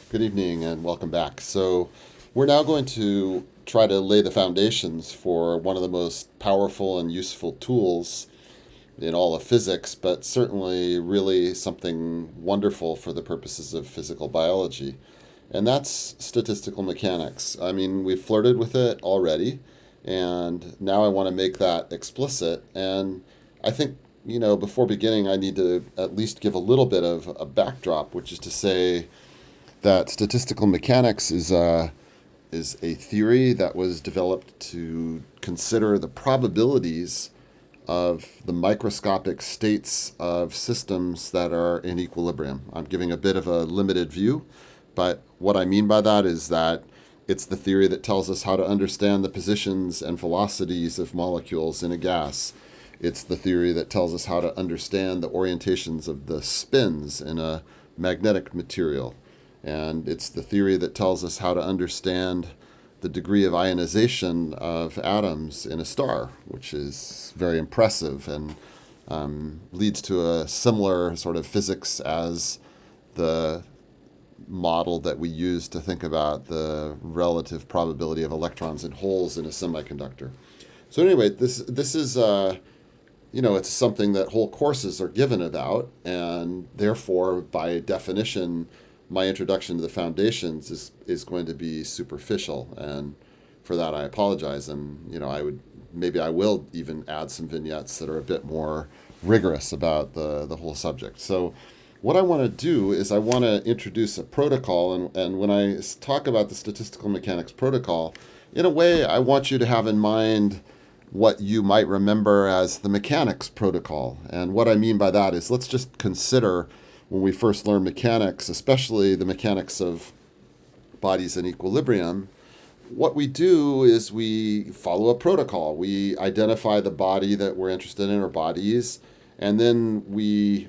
Good evening and welcome back. So, we're now going to try to lay the foundations for one of the most powerful and useful tools in all of physics, but certainly really something wonderful for the purposes of physical biology. And that's statistical mechanics. I mean, we've flirted with it already, and now I want to make that explicit. And I think, before beginning, I need to at least give a little bit of a backdrop, which is to say, that statistical mechanics is a theory that was developed to consider the probabilities of the microscopic states of systems that are in equilibrium. I'm giving a bit of a limited view, but what I mean by that is that it's the theory that tells us how to understand the positions and velocities of molecules in a gas. It's the theory that tells us how to understand the orientations of the spins in a magnetic material. And it's the theory that tells us how to understand the degree of ionization of atoms in a star, which is very impressive and leads to a similar sort of physics as the model that we use to think about the relative probability of electrons in holes in a semiconductor. So anyway, this is it's something that whole courses are given about, and therefore, by definition, my introduction to the foundations is going to be superficial, and for that I apologize. And I will even add some vignettes that are a bit more rigorous about the whole subject. So what I want to do is I want to introduce a protocol, and when I talk about the statistical mechanics protocol, in a way I want you to have in mind what you might remember as the mechanics protocol. And what I mean by that is, let's just consider when we first learn mechanics, especially the mechanics of bodies in equilibrium, what we do is we follow a protocol. We identify the body that we're interested in, or bodies, and then we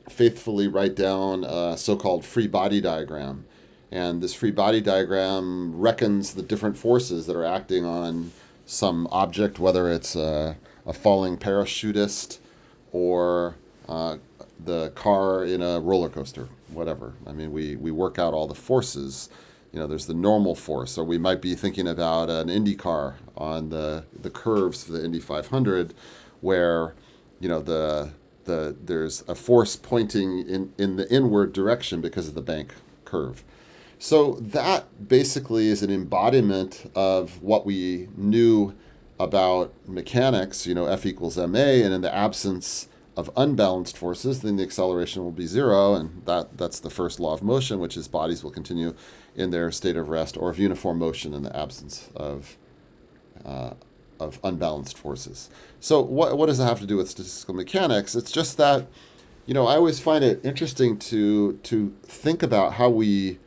faithfully write down a so-called free body diagram. And this free body diagram reckons the different forces that are acting on some object, whether it's a falling parachutist or the car in a roller coaster, whatever. I mean, we work out all the forces. There's the normal force, or we might be thinking about an Indy car on the curves for the Indy 500, where there's a force pointing in the inward direction because of the bank curve. So that basically is an embodiment of what we knew about mechanics, F equals ma, and in the absence of unbalanced forces, then the acceleration will be zero, and that's the first law of motion, which is bodies will continue in their state of rest or of uniform motion in the absence of unbalanced forces. So what does it have to do with statistical mechanics? It's just that, I always find it interesting to think about how we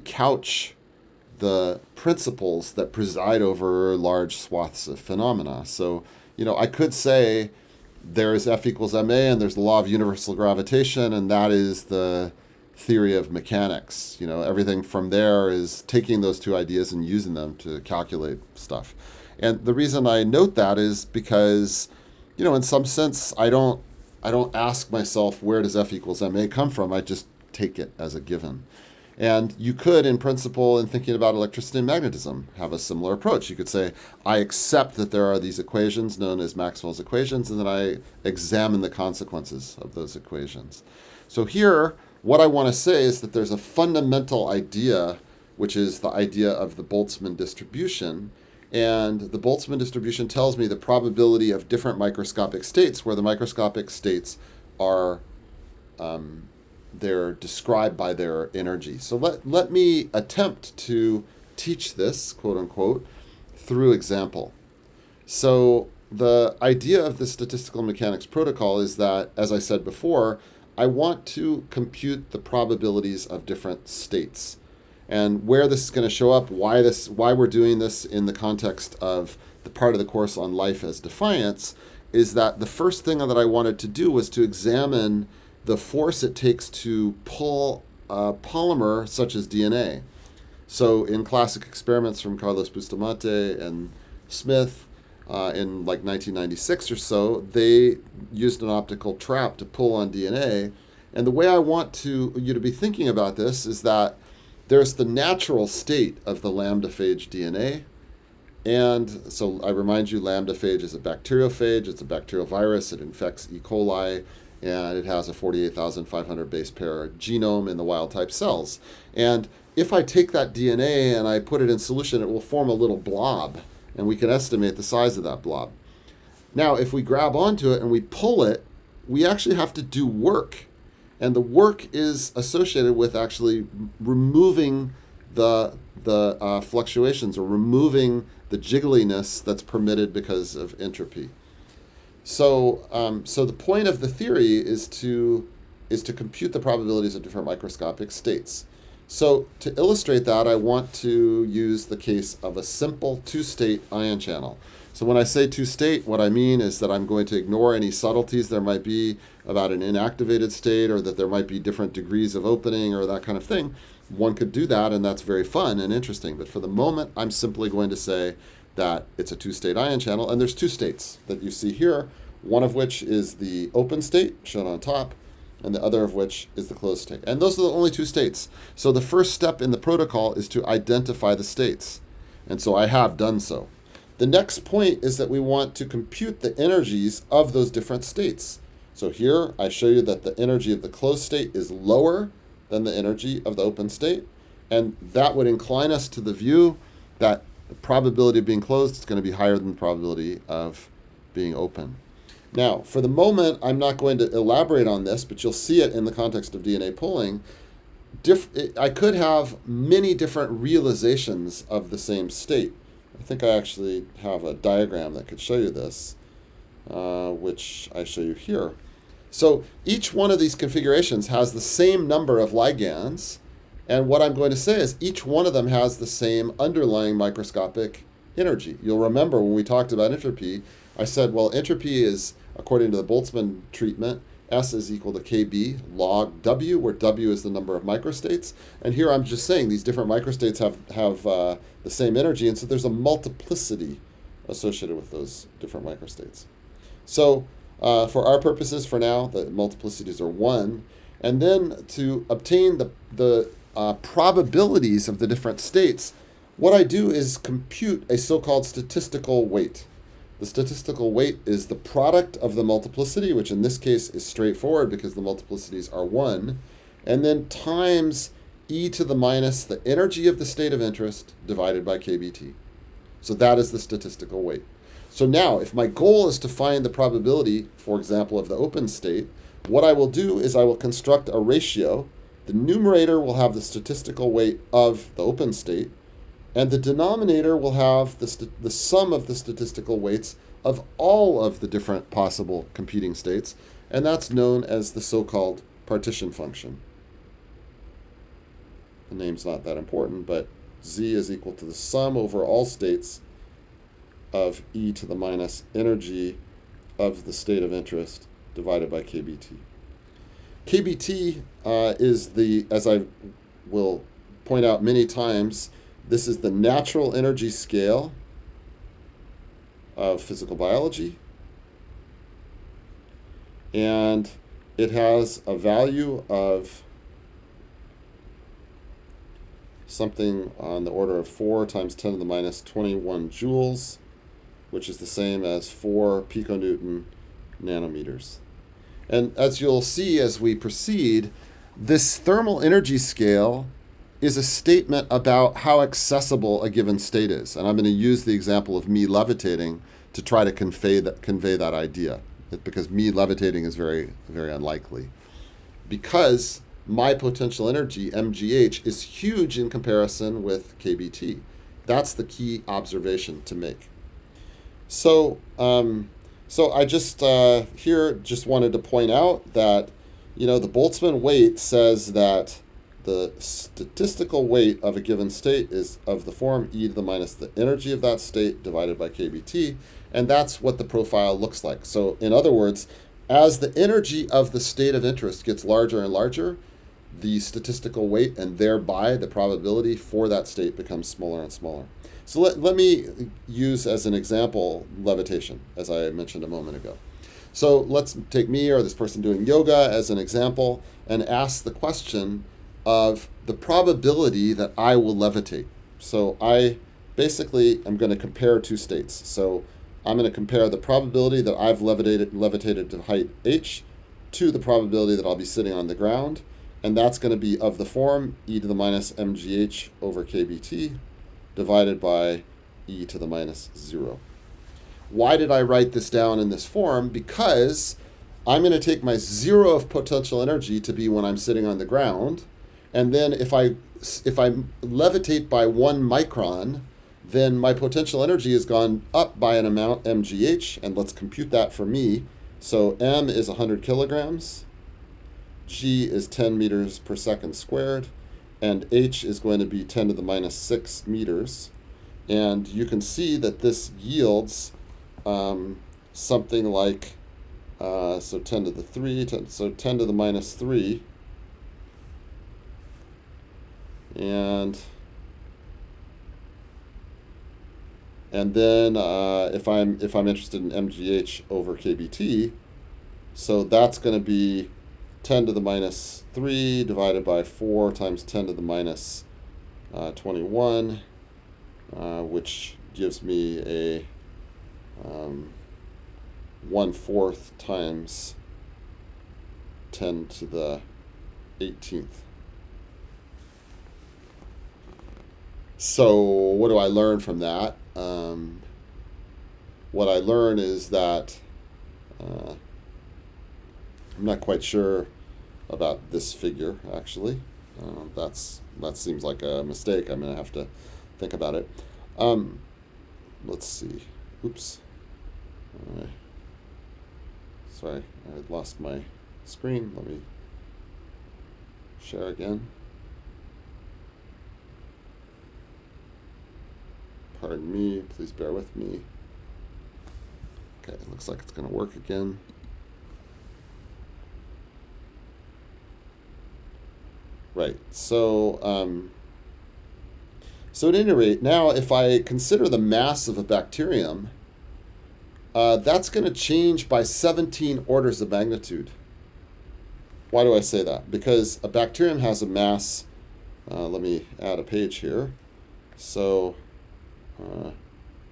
couch the principles that preside over large swaths of phenomena. So, I could say there's F equals ma, and there's the law of universal gravitation, and that is the theory of mechanics. Everything from there is taking those two ideas and using them to calculate stuff. And the reason I note that is because, in some sense, I don't ask myself, where does F equals ma come from? I just take it as a given. And you could, in principle, in thinking about electricity and magnetism, have a similar approach. You could say, I accept that there are these equations known as Maxwell's equations, and then I examine the consequences of those equations. So here, what I want to say is that there's a fundamental idea, which is the idea of the Boltzmann distribution. And the Boltzmann distribution tells me the probability of different microscopic states, where the microscopic states are they're described by their energy. So let me attempt to teach this, quote unquote, through example. So the idea of the statistical mechanics protocol is that, as I said before, I want to compute the probabilities of different states. And where this is going to show up, why we're doing this in the context of the part of the course on life as defiance, is that the first thing that I wanted to do was to examine the force it takes to pull a polymer such as DNA. So in classic experiments from Carlos Bustamante and Smith in like 1996 or so, they used an optical trap to pull on DNA, And the way I want you to be thinking about this is that there's the natural state of the lambda phage DNA. And so I remind you, lambda phage is a bacteriophage. It's a bacterial virus. It infects E. coli, and it has a 48,500 base pair genome in the wild type cells. And if I take that DNA and I put it in solution, it will form a little blob, and we can estimate the size of that blob. Now, if we grab onto it and we pull it, we actually have to do work. And the work is associated with actually removing the fluctuations, or removing the jiggliness that's permitted because of entropy. So the point of the theory is to compute the probabilities of different microscopic states. So to illustrate that, I want to use the case of a simple two-state ion channel. So when I say two-state, what I mean is that I'm going to ignore any subtleties there might be about an inactivated state, or that there might be different degrees of opening or that kind of thing. One could do that, and that's very fun and interesting. But for the moment, I'm simply going to say that it's a two-state ion channel, and there's two states that you see here, one of which is the open state, shown on top, and the other of which is the closed state. And those are the only two states. So the first step in the protocol is to identify the states. And so I have done so. The next point is that we want to compute the energies of those different states. So here I show you that the energy of the closed state is lower than the energy of the open state. And that would incline us to the view that the probability of being closed is going to be higher than the probability of being open. Now, for the moment, I'm not going to elaborate on this, but you'll see it in the context of DNA pooling. I could have many different realizations of the same state. I think I actually have a diagram that could show you this, which I show you here. So each one of these configurations has the same number of ligands, and what I'm going to say is each one of them has the same underlying microscopic energy. You'll remember when we talked about entropy, I said, well, entropy is, according to the Boltzmann treatment, S is equal to KB log W, where W is the number of microstates. And here I'm just saying these different microstates have the same energy, and so there's a multiplicity associated with those different microstates. So for our purposes for now, the multiplicities are 1. And then to obtain the probabilities of the different states, what I do is compute a so-called statistical weight. The statistical weight is the product of the multiplicity, which in this case is straightforward because the multiplicities are 1, and then times e to the minus the energy of the state of interest divided by kBt. So that is the statistical weight. So now, if my goal is to find the probability, for example, of the open state, what I will do is I will construct a ratio. The numerator will have the statistical weight of the open state, and the denominator will have the sum of the statistical weights of all of the different possible competing states, and that's known as the so-called partition function. The name's not that important, but z is equal to the sum over all states of e to the minus energy of the state of interest divided by kBt. kBt is the, as I will point out many times, this is the natural energy scale of physical biology, and it has a value of something on the order of 4 times 10 to the minus 21 joules, which is the same as 4 piconewton nanometers. And as you'll see as we proceed, this thermal energy scale is a statement about how accessible a given state is. And I'm going to use the example of me levitating to try to convey that idea, because me levitating is very, very unlikely. Because my potential energy, MGH, is huge in comparison with kBt. That's the key observation to make. So I just here just wanted to point out that, the Boltzmann weight says that the statistical weight of a given state is of the form e to the minus the energy of that state divided by kBt, and that's what the profile looks like. So in other words, as the energy of the state of interest gets larger and larger, the statistical weight and thereby the probability for that state becomes smaller and smaller. So let me use as an example levitation, as I mentioned a moment ago. So let's take me or this person doing yoga as an example and ask the question of the probability that I will levitate. So I basically am going to compare two states. So I'm going to compare the probability that I've levitated to height h to the probability that I'll be sitting on the ground. And that's going to be of the form e to the minus mgh over kbt divided by e to the minus 0. Why did I write this down in this form? Because I'm going to take my 0 of potential energy to be when I'm sitting on the ground. And then if I levitate by 1 micron, then my potential energy has gone up by an amount mgh. And let's compute that for me. So m is 100 kilograms. G is 10 meters per second squared, and h is going to be 10 to the minus 6 meters. And you can see that this yields something like, so 10 to the 3, so 10 to the minus 3. And then if I'm interested in mgh over kbt, so that's going to be 10 to the minus 3 divided by 4 times 10 to the minus 21, which gives me a 1/4 times 10 to the 18th. So what do I learn from that? What I learn is that I'm not quite sure about this figure, actually. That seems like a mistake. I'm going to have to think about it. Let's see. Oops. Sorry, I lost my screen. Let me share again. Pardon me. Please bear with me. Okay, it looks like it's going to work again. Right, so at any rate, now if I consider the mass of a bacterium, that's going to change by 17 orders of magnitude. Why do I say that? Because a bacterium has a mass, let me add a page here. So,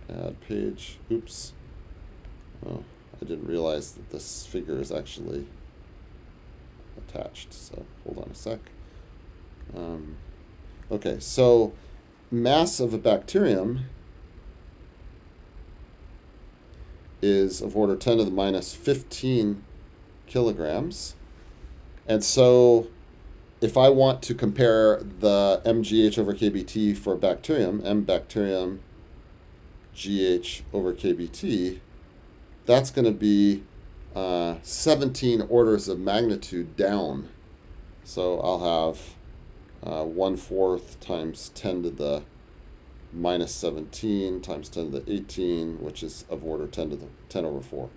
add page, oops. Oh, I didn't realize that this figure is actually attached, so hold on a sec. Okay, so mass of a bacterium is of order 10 to the minus 15 kilograms. And so if I want to compare the mgh over kbt for bacterium, m bacterium gh over kbt, that's going to be 17 orders of magnitude down. So I'll have 1/4 times 10 to the minus 17 times 10 to the 18, which is of order 10 to the 10 over 4.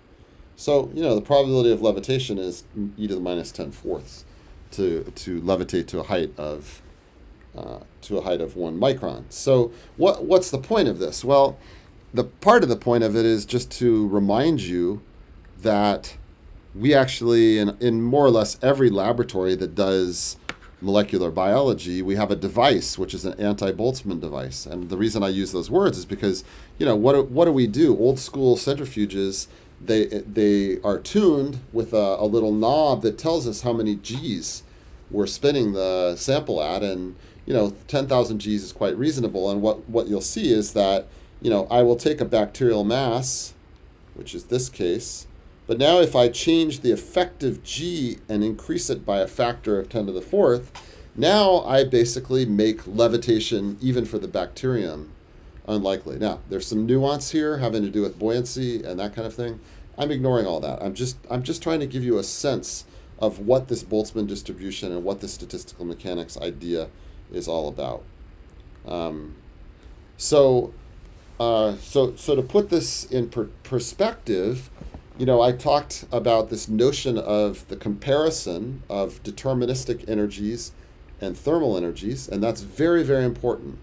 So, the probability of levitation is e to the minus 10/4 to levitate to a height of 1 micron. So what's the point of this? Well, the part of the point of it is just to remind you that we actually, in more or less every laboratory that does molecular biology, we have a device which is an anti-Boltzmann device. And the reason I use those words is because, what do we do? Old school centrifuges, they are tuned with a little knob that tells us how many G's we're spinning the sample at. And, 10,000 G's is quite reasonable. And what you'll see is that, I will take a bacterial mass, which is this case, but now if I change the effective G and increase it by a factor of 10 to the 4th, now I basically make levitation, even for the bacterium, unlikely. Now, there's some nuance here having to do with buoyancy and that kind of thing. I'm ignoring all that. I'm just trying to give you a sense of what this Boltzmann distribution and what the statistical mechanics idea is all about. So to put this in perspective, I talked about this notion of the comparison of deterministic energies and thermal energies, and that's very, very important.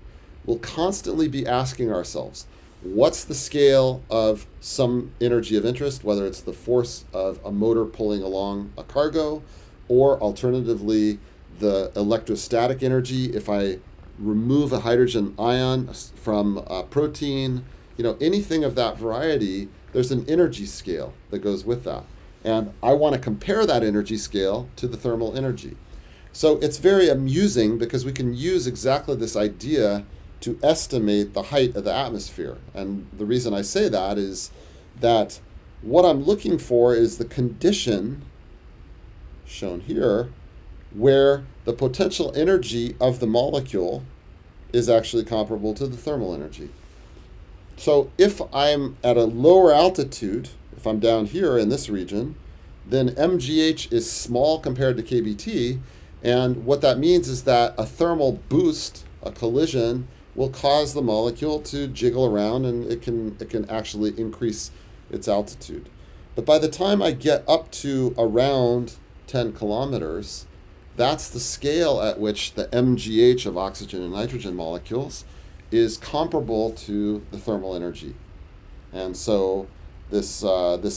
We'll constantly be asking ourselves, what's the scale of some energy of interest, whether it's the force of a motor pulling along a cargo, or alternatively, the electrostatic energy if I remove a hydrogen ion from a protein, anything of that variety, there's an energy scale that goes with that. And I want to compare that energy scale to the thermal energy. So it's very amusing because we can use exactly this idea to estimate the height of the atmosphere. And the reason I say that is that what I'm looking for is the condition shown here where the potential energy of the molecule is actually comparable to the thermal energy. So if I'm at a lower altitude, if I'm down here in this region, then MGH is small compared to KBT, and what that means is that a thermal boost, a collision, will cause the molecule to jiggle around, and it can actually increase its altitude. But by the time I get up to around 10 kilometers, that's the scale at which the MGH of oxygen and nitrogen molecules is comparable to the thermal energy. And so this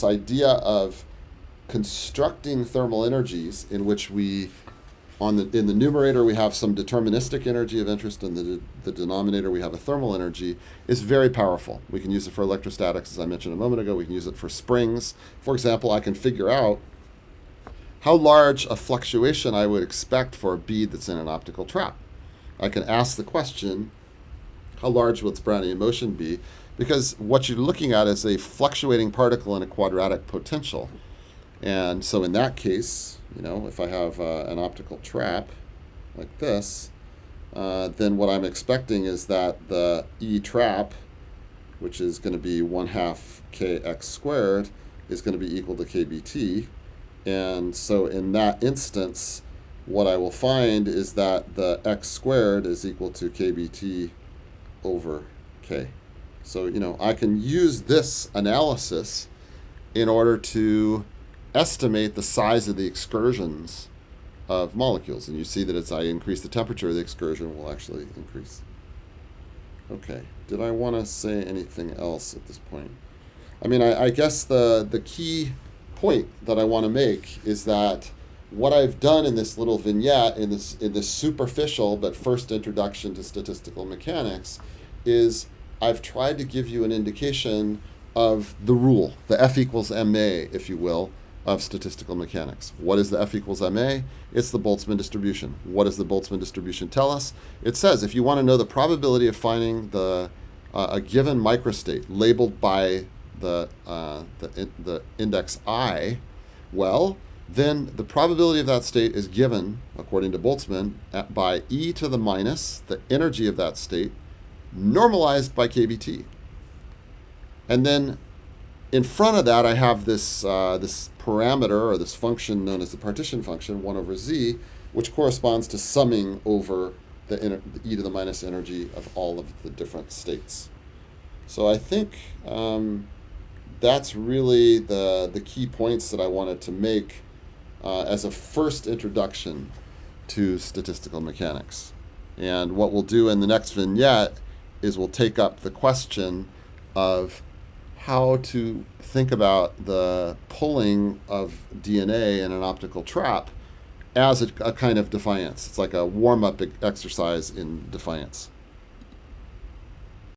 idea of constructing thermal energies in which we, in the numerator we have some deterministic energy of interest, and the denominator we have a thermal energy, is very powerful. We can use it for electrostatics, as I mentioned a moment ago. We can use it for springs. For example, I can figure out how large a fluctuation I would expect for a bead that's in an optical trap. I can ask the question, how large will its Brownian motion be? Because what you're looking at is a fluctuating particle in a quadratic potential. And so in that case, if I have an optical trap like this, then what I'm expecting is that the E trap, which is going to be 1/2 kx squared, is going to be equal to kBt. And so in that instance, what I will find is that the x squared is equal to kBt over k. So, I can use this analysis in order to estimate the size of the excursions of molecules. And you see that as I increase the temperature, the excursion will actually increase. Okay, did I want to say anything else at this point? I guess the key point that I want to make is that what I've done in this little vignette, in this superficial but first introduction to statistical mechanics, is I've tried to give you an indication of the rule, the F equals ma, if you will, of statistical mechanics. What is the F equals ma? It's the Boltzmann distribution. What does the Boltzmann distribution tell us? It says if you want to know the probability of finding a given microstate labeled by the index I, well, then the probability of that state is given, according to Boltzmann, by e to the minus, the energy of that state, normalized by kBt. And then in front of that, I have this parameter, or this function known as the partition function, 1 over z, which corresponds to summing over the e to the minus energy of all of the different states. So I think that's really the key points that I wanted to make as a first introduction to statistical mechanics. And what we'll do in the next vignette is we'll take up the question of how to think about the pulling of DNA in an optical trap as a kind of defiance. It's like a warm-up exercise in defiance.